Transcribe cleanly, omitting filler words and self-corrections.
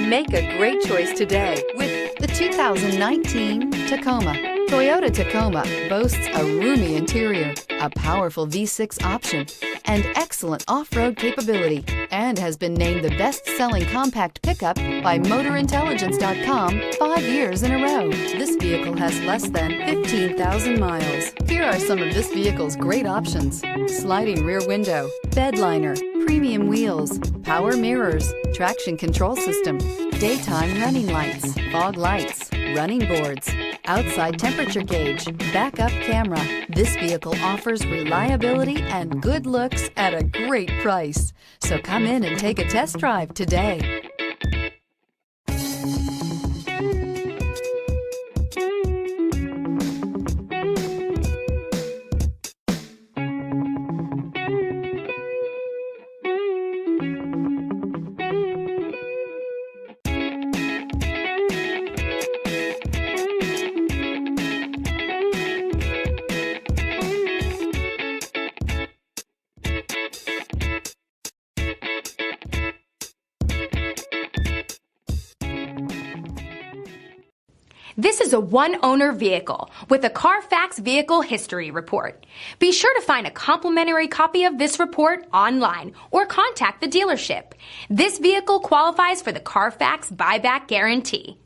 Make a great choice today with the 2019 Tacoma. Toyota Tacoma boasts a roomy interior, a powerful V6 option, and excellent off-road capability, and has been named the best-selling compact pickup by MotorIntelligence.com 5 years in a row. This vehicle has less than 15,000 miles. Here are some of this vehicle's great options: sliding rear window, bed liner, premium wheels, power mirrors, traction control system, daytime running lights, fog lights, running boards, outside temperature gauge, backup camera. This vehicle offers reliability and good looks at a great price. So come in and take a test drive today. This is a one-owner vehicle with a Carfax Vehicle History Report. Be sure to find a complimentary copy of this report online or contact the dealership. This vehicle qualifies for the Carfax Buyback Guarantee.